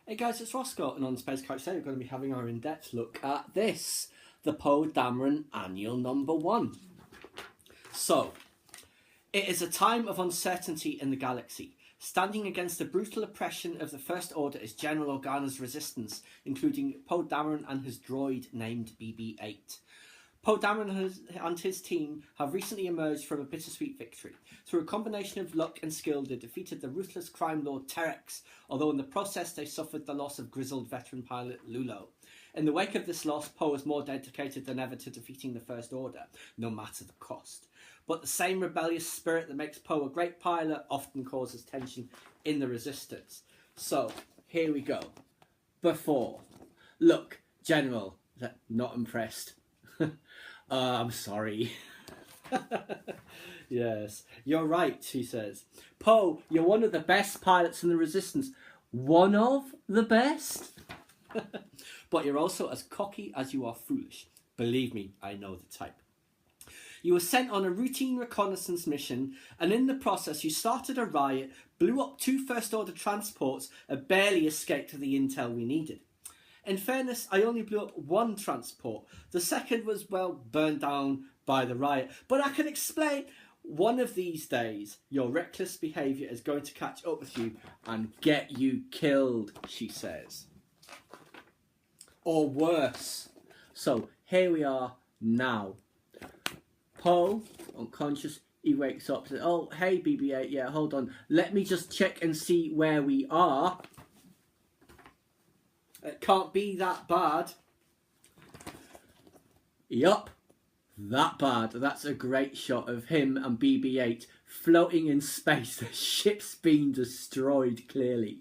Hey guys, it's Roscoe, and on Space Couch today we're going to be having our in-depth look at this, the Poe Dameron Annual Number 1. So, it is a time of uncertainty in the galaxy. Standing against the brutal oppression of the First Order is General Organa's resistance, including Poe Dameron and his droid named BB-8. Poe Dameron and his team have recently emerged from a bittersweet victory. Through a combination of luck and skill, they defeated the ruthless crime lord Terex, although in the process they suffered the loss of grizzled veteran pilot Lulo. In the wake of this loss, Poe is more dedicated than ever to defeating the First Order, no matter the cost. But the same rebellious spirit that makes Poe a great pilot often causes tension in the Resistance. So, here we go. Before. Look, General, not impressed. I'm sorry. Yes, you're right, she says. Poe, you're one of the best pilots in the Resistance. One of the best? But you're also as cocky as you are foolish. Believe me, I know the type. You were sent on a routine reconnaissance mission, and in the process you started a riot, blew up 2 First Order transports, and barely escaped the intel we needed. In fairness, I only blew up 1 transport. The second was, well, burned down by the riot. But I can explain. One of these days, your reckless behaviour is going to catch up with you and get you killed, she says. Or worse. So, here we are now. Poe, unconscious, he wakes up and says, oh, hey, BB-8, yeah, hold on. Let me just check and see where we are. It can't be that bad. Yup, that bad. That's a great shot of him and BB-8 floating in space. The ship's been destroyed, clearly.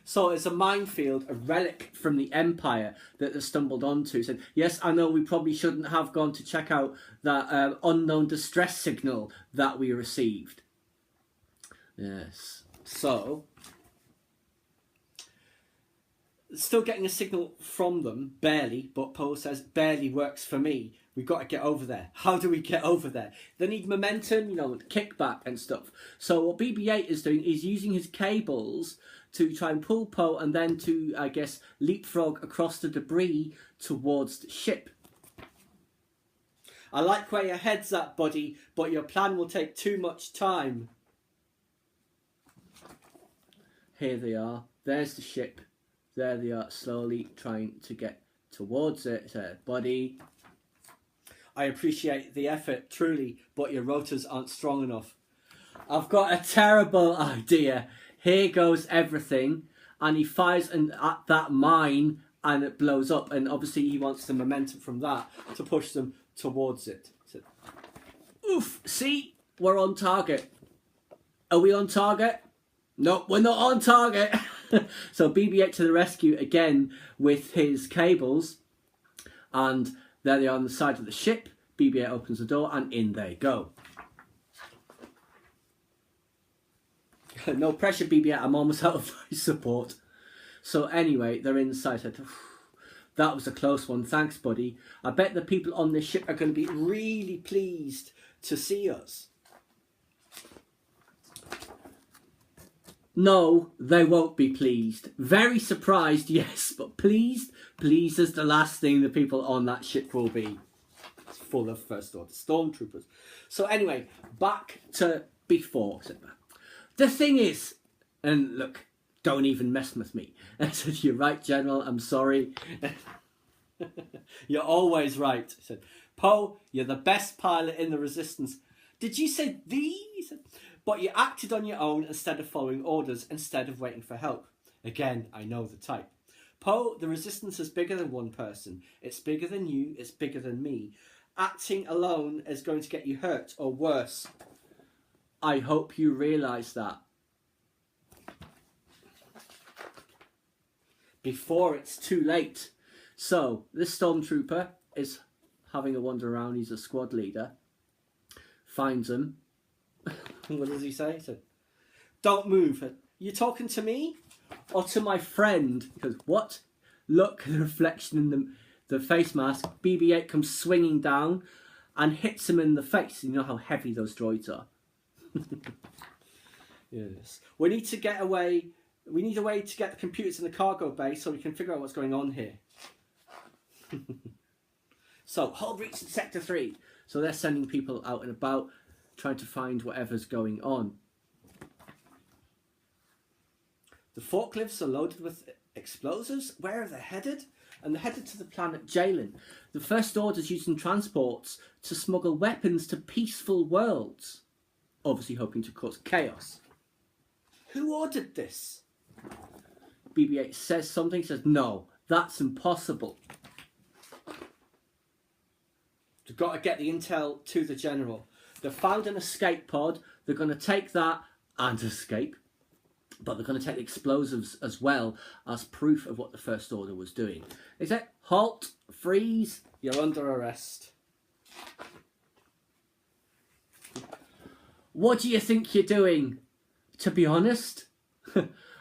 So it's a minefield, a relic from the Empire that they stumbled onto. Said, yes, I know we probably shouldn't have gone to check out that unknown distress signal that we received. Yes. So, still getting a signal from them, barely, but Poe says, barely works for me. We've got to get over there. How do we get over there? They need momentum, kickback and stuff. So what BB-8 is doing is using his cables to try and pull Poe and then to, I guess, leapfrog across the debris towards the ship. I like where your head's at, buddy, but your plan will take too much time. Here they are. There's the ship. There they are, slowly trying to get towards it. Buddy, I appreciate the effort, truly, but your rotors aren't strong enough. I've got a terrible idea. Here goes everything. And he fires at that mine and it blows up. And obviously he wants the momentum from that to push them towards it. So, oof, see? We're on target. Are we on target? No, we're not on target. So BB-8 to the rescue again with his cables. And there they are on the side of the ship. BB-8 opens the door and in they go. No pressure, BB-8. I'm almost out of voice support. So anyway, they're inside. That was a close one. Thanks, buddy. I bet the people on this ship are going to be really pleased to see us. No, they won't be pleased. Very surprised, yes, but pleased? Pleased is the last thing the people on that ship will be. It's full of First Order stormtroopers. So anyway, back to before. The thing is, and look, don't even mess with me. I said, you're right, General, I'm sorry. You're always right. I said, Poe, you're the best pilot in the Resistance. Did you say these? But you acted on your own instead of following orders, instead of waiting for help. Again, I know the type. Poe, the Resistance is bigger than one person. It's bigger than you, it's bigger than me. Acting alone is going to get you hurt, or worse. I hope you realise that. Before it's too late. So, this stormtrooper is having a wander around. He's a squad leader. Finds him. What does he say? He said, don't move. You talking to me? Or to my friend? He goes, what? Look, the reflection in the face mask. BB-8 comes swinging down and hits him in the face. You know how heavy those droids are. Yes. We need to get away. We need a way to get the computers in the cargo bay so we can figure out what's going on here. So, hold reach in Sector 3. So they're sending people out and about, trying to find whatever's going on. The forklifts are loaded with explosives. Where are they headed? And they're headed to the planet Jalen. The First Order's using transports to smuggle weapons to peaceful worlds. Obviously hoping to cause chaos. Who ordered this? BB-8 says something, says, no, that's impossible. They've got to get the intel to the general. They've found an escape pod. They're going to take that and escape. But they're going to take the explosives as well as proof of what the First Order was doing. They say, halt, freeze, you're under arrest. What do you think you're doing? To be honest,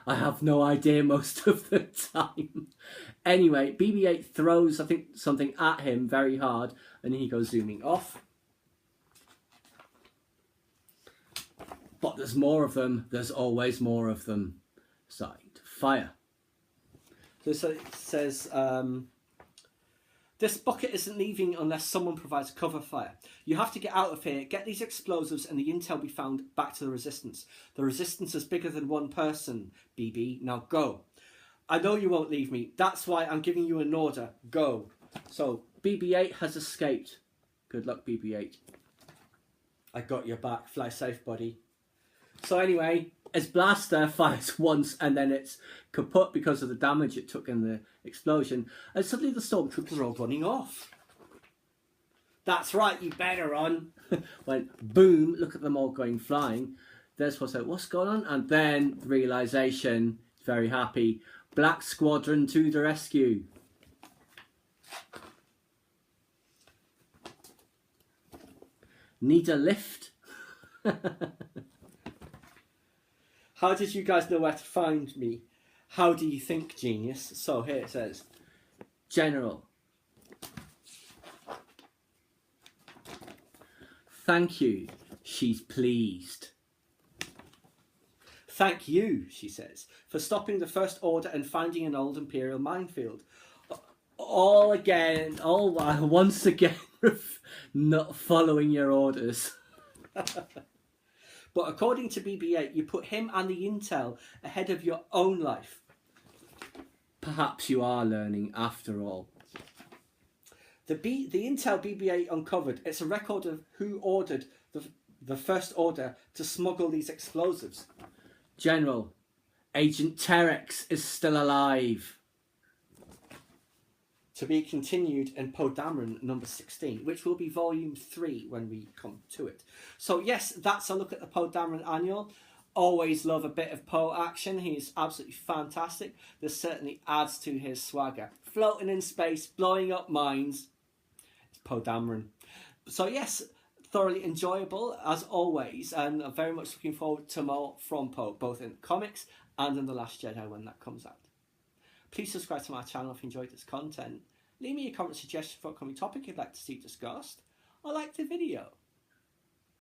I have no idea most of the time. Anyway, BB-8 throws, I think, something at him very hard, and he goes zooming off. But there's more of them. There's always more of them. Starting to fire. So it says, this bucket isn't leaving unless someone provides cover fire. You have to get out of here, get these explosives and the intel we found back to the Resistance. The Resistance is bigger than one person, BB. Now go. I know you won't leave me. That's why I'm giving you an order. Go. So BB-8 has escaped. Good luck, BB-8. I got your back. Fly safe, buddy. So anyway, his blaster fires once and then it's kaput because of the damage it took in the explosion. And suddenly the stormtroopers are all running off. That's right, you better run. Went boom, look at them all going flying. There's what's going on? And then the realisation, very happy. Black Squadron to the rescue. Need a lift? How did you guys know where to find me? How do you think, genius? So here it says, General. Thank you. She's pleased. Thank you, she says, for stopping the First Order and finding an old Imperial minefield. Once again, not following your orders. But according to BB-8, you put him and the intel ahead of your own life. Perhaps you are learning after all. The intel BB-8 uncovered, it's a record of who ordered the First Order to smuggle these explosives. General, Agent Terex is still alive. To be continued in Poe Dameron number 16, which will be volume 3 when we come to it. So yes, that's a look at the Poe Dameron annual. Always love a bit of Poe action. He's absolutely fantastic. This certainly adds to his swagger. Floating in space, blowing up mines. It's Poe Dameron. So yes, thoroughly enjoyable as always, and I'm very much looking forward to more from Poe, both in comics and in The Last Jedi when that comes out. Please subscribe to my channel if you enjoyed this content. Leave me a comment suggestion for a upcoming topic you'd like to see discussed, or like the video.